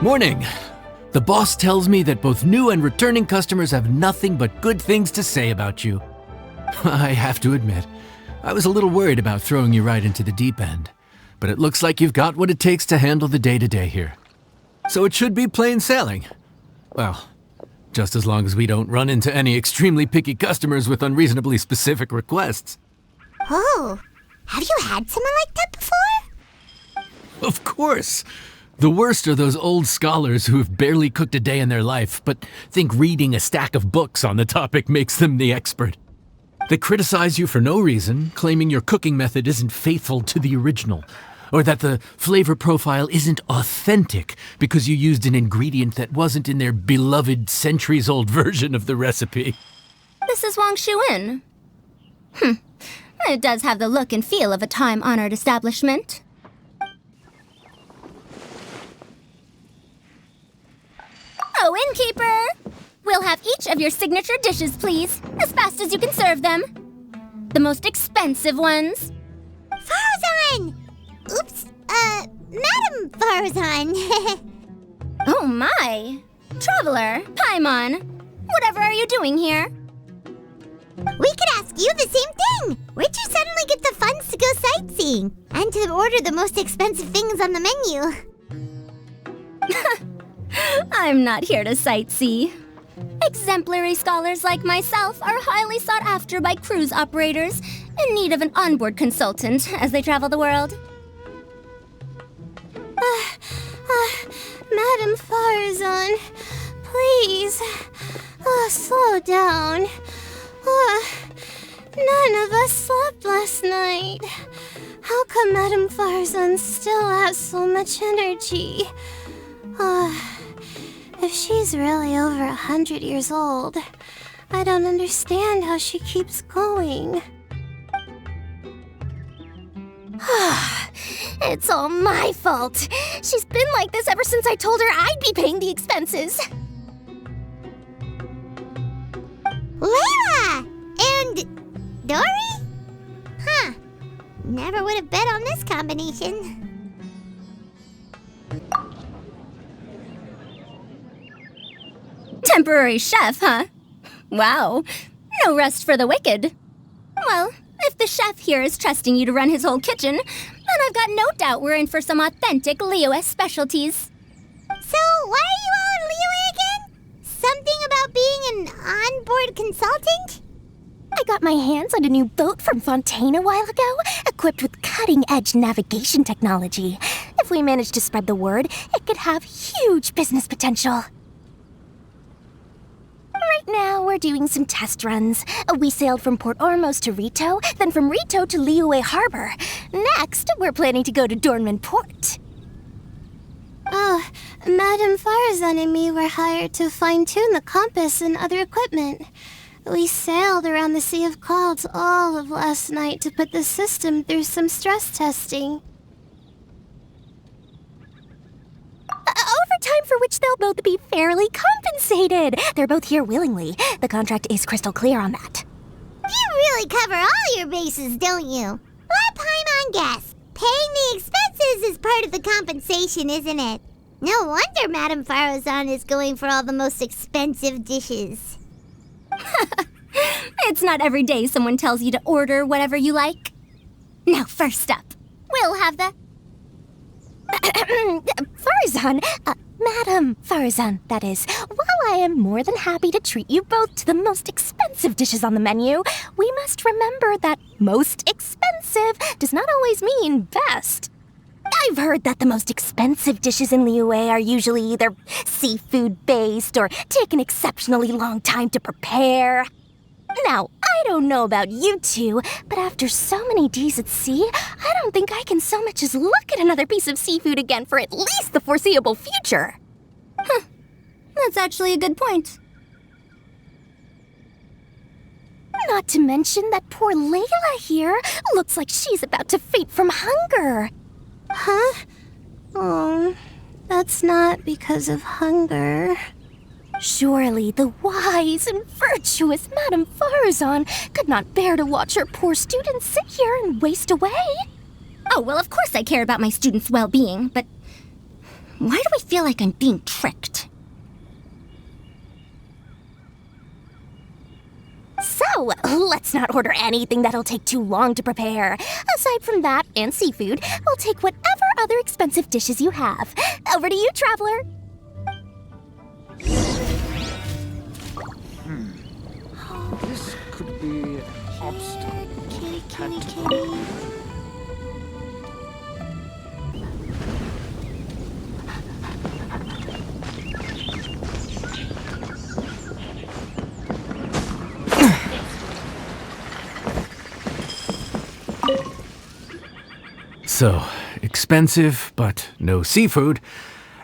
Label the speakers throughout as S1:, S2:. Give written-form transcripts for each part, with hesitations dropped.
S1: Morning. The boss tells me that both new and returning customers have nothing but good things to say about you. I have to admit, I was a little worried about throwing you right into the deep end, but it looks like you've got what it takes to handle the day-to-day here. So it should be plain sailing. Well, just as long as we don't run into any extremely picky customers with unreasonably specific requests.
S2: Oh, have you had someone like that before?
S1: Of course. The worst are those old scholars who have barely cooked a day in their life, but think reading a stack of books on the topic makes them the expert. They criticize you for no reason, claiming your cooking method isn't faithful to the original, or that the flavor profile isn't authentic because you used an ingredient that wasn't in their beloved centuries-old version of the recipe.
S3: This is Wang Shuin. It does have the look and feel of a time-honored establishment. Oh, innkeeper! We'll have each of your signature dishes, please, as fast as you can serve them. The most expensive ones.
S2: Faruzan! Oops, Madam Faruzan.
S3: Oh my! Traveler, Paimon, whatever are you doing here?
S2: We could ask you the same thing! Where'd you suddenly get the funds to go sightseeing? And to order the most expensive things on the menu?
S3: I'm not here to sightsee. Exemplary scholars like myself are highly sought after by cruise operators in need of an onboard consultant as they travel the world.
S2: Madam Faruzan, please, slow down. None of us slept last night. How come Madam Faruzan still has so much energy? If she's really over 100 years old, I don't understand how she keeps going.
S3: It's all my fault. She's been like this ever since I told her I'd be paying the expenses.
S2: Layla! And Dori? Huh. Never would have bet on this combination.
S3: Temporary chef, huh? Wow. No rest for the wicked. Well, if the chef here is trusting you to run his whole kitchen, then I've got no doubt we're in for some authentic Liyue specialties.
S2: So, why are you all in Liyue again? Something about being an onboard consultant?
S4: I got my hands on a new boat from Fontaine a while ago, equipped with cutting-edge navigation technology. If we manage to spread the word, it could have huge business potential. Right now, we're doing some test runs. We sailed from Port Ormos to Rito, then from Rito to Liyue Harbor. Next, we're planning to go to Dornman Port.
S2: Oh, Madam Faruzan and me were hired to fine-tune the compass and other equipment. We sailed around the Sea of Clouds all of last night to put the system through some stress testing.
S4: Overtime for which they'll both be fairly compensated. They're both here willingly. The contract is crystal clear on that.
S2: You really cover all your bases, don't you? Let Paimon guess. Paying the expenses is part of the compensation, isn't it? No wonder Madam Faruzan is going for all the most expensive dishes.
S3: It's not every day someone tells you to order whatever you like. Now, first up, we'll have the...
S4: Faruzan, Madam Faruzan, that is. While I am more than happy to treat you both to the most expensive dishes on the menu, we must remember that most expensive does not always mean best. I've heard that the most expensive dishes in Liyue are usually either seafood-based or take an exceptionally long time to prepare. Now, I don't know about you two, but after so many days at sea, I don't think I can so much as look at another piece of seafood again for at least the foreseeable future.
S3: That's actually a good point.
S4: Not to mention that poor Layla here looks like she's about to faint from hunger.
S2: Huh? Oh, That's not because of hunger.
S4: Surely the wise and virtuous Madame Faruzan could not bear to watch her poor students sit here and waste away.
S3: Oh, well, of course I care about my students' well-being, but why do I feel like I'm being tricked?
S4: So, let's not order anything that'll take too long to prepare. Aside from that and seafood, we'll take whatever other expensive dishes you have. Over to you, traveler.
S5: This could be an obstacle.
S2: Kitty.
S1: So, expensive, but no seafood,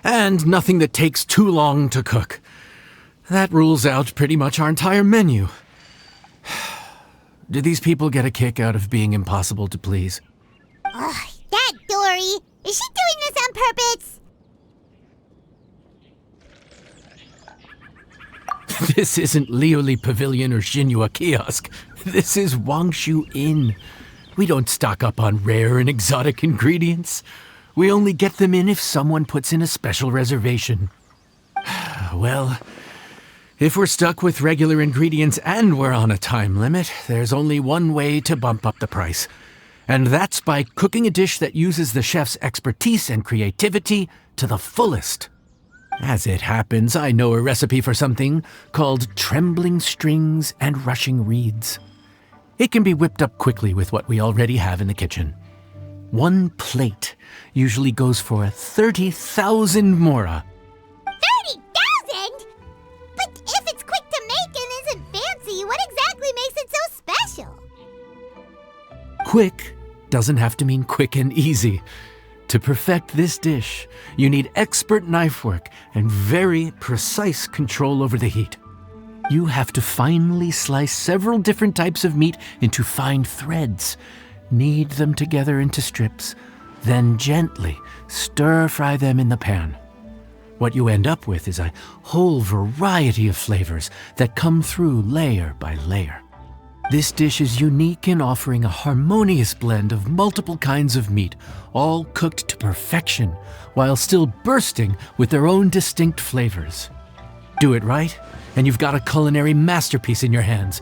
S1: and nothing that takes too long to cook. That rules out pretty much our entire menu. Do these people get a kick out of being impossible to please?
S6: Ugh, that Dori! Is she doing this on purpose?
S1: This isn't Lioli Pavilion or Xinhua Kiosk. This is Wangshu Inn. We don't stock up on rare and exotic ingredients. We only get them in if someone puts in a special reservation. Well, if we're stuck with regular ingredients and we're on a time limit, there's only one way to bump up the price. And that's by cooking a dish that uses the chef's expertise and creativity to the fullest. As it happens, I know a recipe for something called trembling strings and rushing reeds. It can be whipped up quickly with what we already have in the kitchen. One plate usually goes for 30,000 mora.
S6: 30,000? But if it's quick to make and isn't fancy, what exactly makes it so special?
S1: Quick doesn't have to mean quick and easy. To perfect this dish, you need expert knife work and very precise control over the heat. You have to finely slice several different types of meat into fine threads, knead them together into strips, then gently stir-fry them in the pan. What you end up with is a whole variety of flavors that come through layer by layer. This dish is unique in offering a harmonious blend of multiple kinds of meat, all cooked to perfection, while still bursting with their own distinct flavors. Do it right, and you've got a culinary masterpiece in your hands.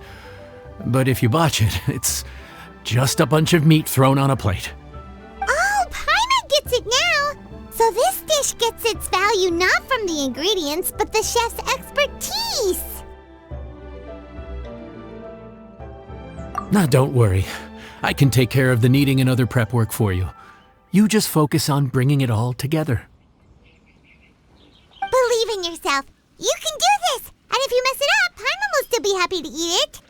S1: But if you botch it, it's just a bunch of meat thrown on a plate.
S6: Oh, Paimon gets it now! So this dish gets its value not from the ingredients, but the chef's expertise!
S1: Now, don't worry. I can take care of the kneading and other prep work for you. You just focus on bringing it all together.
S6: Believe in yourself. You can do this! And if you mess it up, Paimon will still be happy to eat it.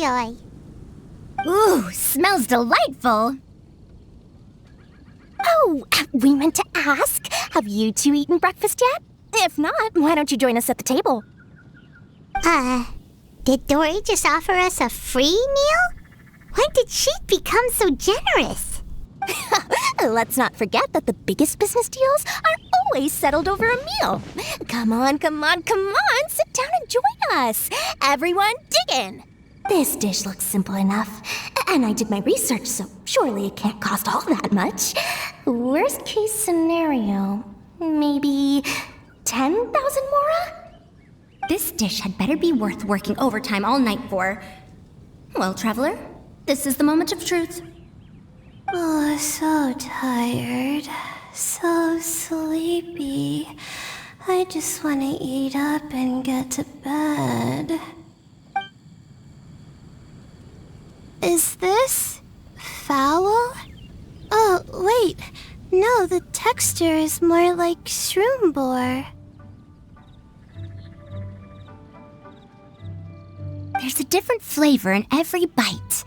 S6: enjoy.
S3: Ooh, smells delightful.
S4: Oh, we meant to ask, have you two eaten breakfast yet? If not, why don't you join us at the table?
S6: Did Dori just offer us a free meal? When did she become so generous?
S4: Let's not forget that the biggest business deals are always settled over a meal. Come on, sit down and join us. Everyone, dig in. This dish looks simple enough, and I did my research, so surely it can't cost all that much. Worst case scenario, maybe 10,000 mora?
S3: This dish had better be worth working overtime all night for. Well, traveler, this is the moment of truth.
S2: Oh, so tired. So sleepy. I just want to eat up and get to bed. Is this foul? Oh, wait. No, the texture is more like shroom boar.
S3: There's a different flavor in every bite.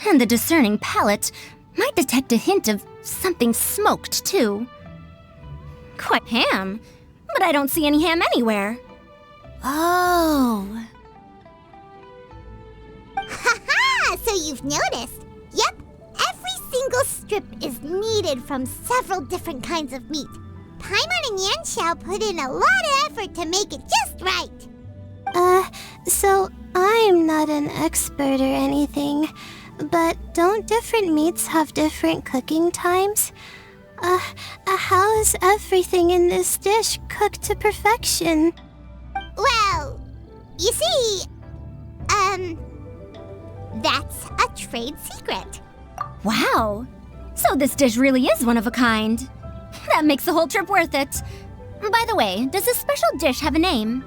S3: And the discerning palate might detect a hint of something smoked, too. Quite ham, but I don't see any ham anywhere. Oh.
S6: Haha! So you've noticed. Yep, every single strip is kneaded from several different kinds of meat. Paimon and Yanxiao put in a lot of effort to make it just right.
S2: So I'm not an expert or anything, but don't different meats have different cooking times? How is everything in this dish cooked to perfection?
S6: Well, you see, that's a trade secret.
S3: Wow. So this dish really is one of a kind. That makes the whole trip worth it. By the way, does this special dish have a name?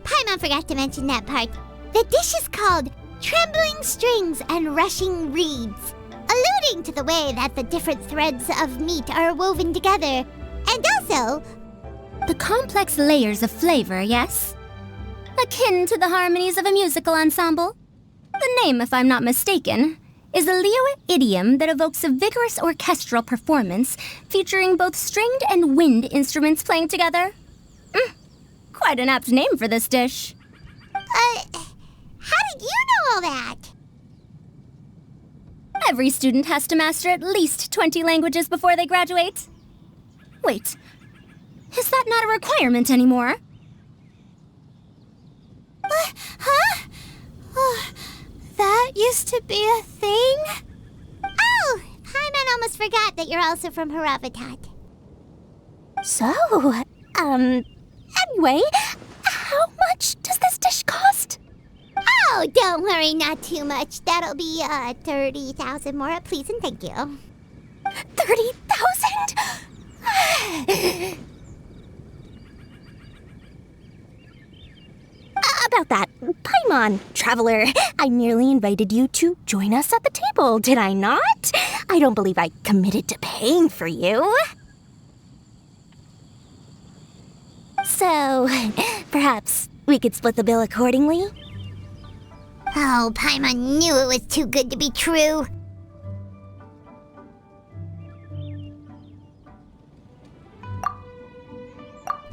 S6: Paimon forgot to mention that part. The dish is called Trembling Strings and Rushing Reeds, alluding to the way that the different threads of meat are woven together, and also
S3: The complex layers of flavor, yes? Akin to the harmonies of a musical ensemble? The name, if I'm not mistaken, is a Liyue idiom that evokes a vigorous orchestral performance featuring both stringed and wind instruments playing together. Quite an apt name for this dish.
S6: how did you know all that?
S3: Every student has to master at least 20 languages before they graduate. Wait, is that not a requirement anymore?
S2: Huh? Oh, that used to be a thing?
S6: Oh, Paimon almost forgot that you're also from Haravatat.
S4: So, anyway, how much does this dish cost?
S6: Oh, don't worry, not too much. That'll be 30,000 mora, please and thank you.
S4: 30,000? About that, Paimon, traveler, I nearly invited you to join us at the table, did I not? I don't believe I committed to paying for you. So, perhaps we could split the bill accordingly?
S6: Oh, Paimon knew it was too good to be true.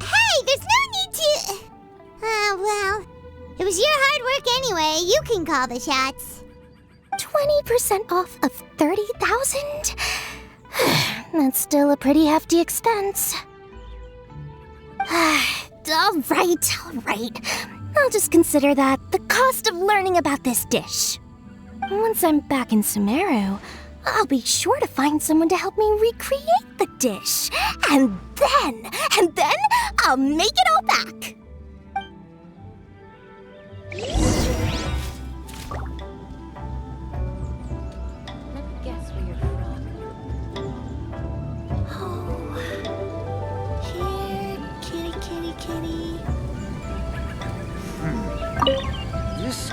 S6: Hey, there's no need to... well, it was your hard work anyway. You can call the shots.
S4: 20% off of 30,000? That's still a pretty hefty expense. All right. I'll just consider that the cost of learning about this dish. Once I'm back in Sumeru, I'll be sure to find someone to help me recreate the dish. And then I'll make it all back.
S7: Guess where you're from.
S2: Here, kitty.
S5: This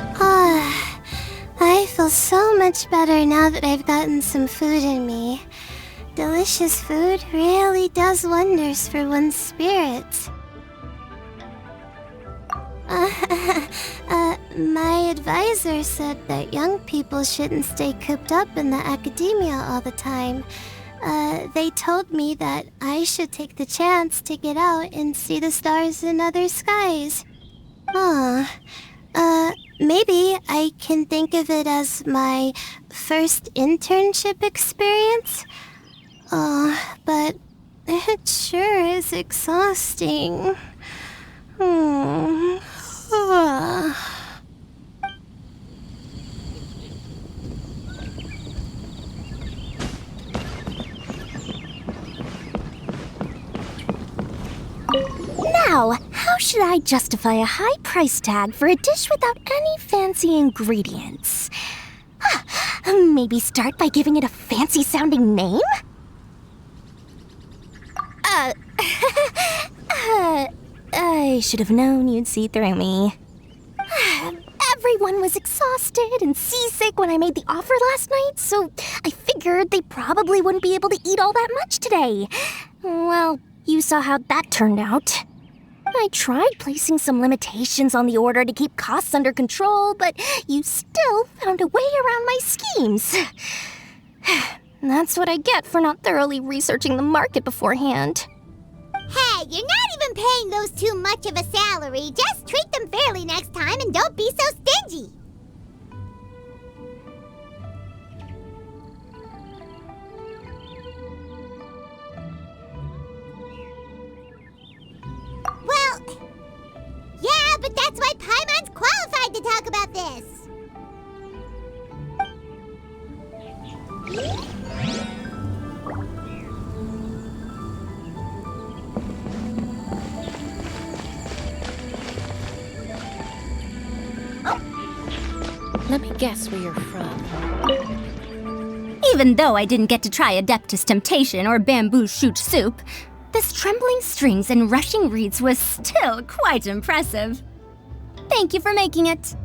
S2: I feel so much better now that I've gotten some food in me. Delicious food really does wonders for one's spirits. My advisor said that young people shouldn't stay cooped up in the academia all the time. They told me that I should take the chance to get out and see the stars in other skies. Maybe I can think of it as my first internship experience. But it sure is exhausting.
S4: Now, how should I justify a high price tag for a dish without any fancy ingredients? Maybe start by giving it a fancy-sounding name? I should have known you'd see through me. Everyone was exhausted and seasick when I made the offer last night, so I figured they probably wouldn't be able to eat all that much today. Well, you saw how that turned out. I tried placing some limitations on the order to keep costs under control, but you still found a way around my schemes. That's what I get for not thoroughly researching the market beforehand.
S6: Hey, you're not even paying those too much of a salary. Just treat them fairly next time and don't be so stingy. Well, yeah, but that's why Paimon's qualified to talk about this.
S7: Let me guess where you're from.
S3: Even though I didn't get to try Adeptus Temptation or Bamboo Shoot Soup, this trembling strings and rushing reeds was still quite impressive. Thank you for making it.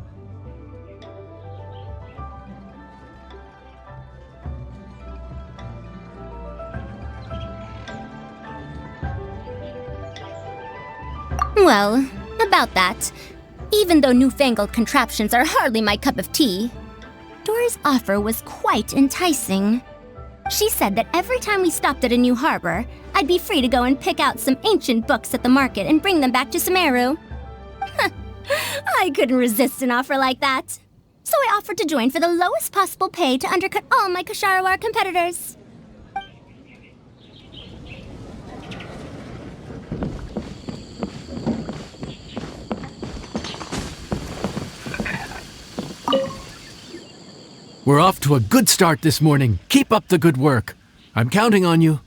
S3: Well, about that, even though newfangled contraptions are hardly my cup of tea, Dori's offer was quite enticing. She said that every time we stopped at a new harbor, I'd be free to go and pick out some ancient books at the market and bring them back to Sumeru. I couldn't resist an offer like that. So I offered to join for the lowest possible pay to undercut all my Ksharawar competitors.
S1: We're off to a good start this morning. Keep up the good work. I'm counting on you.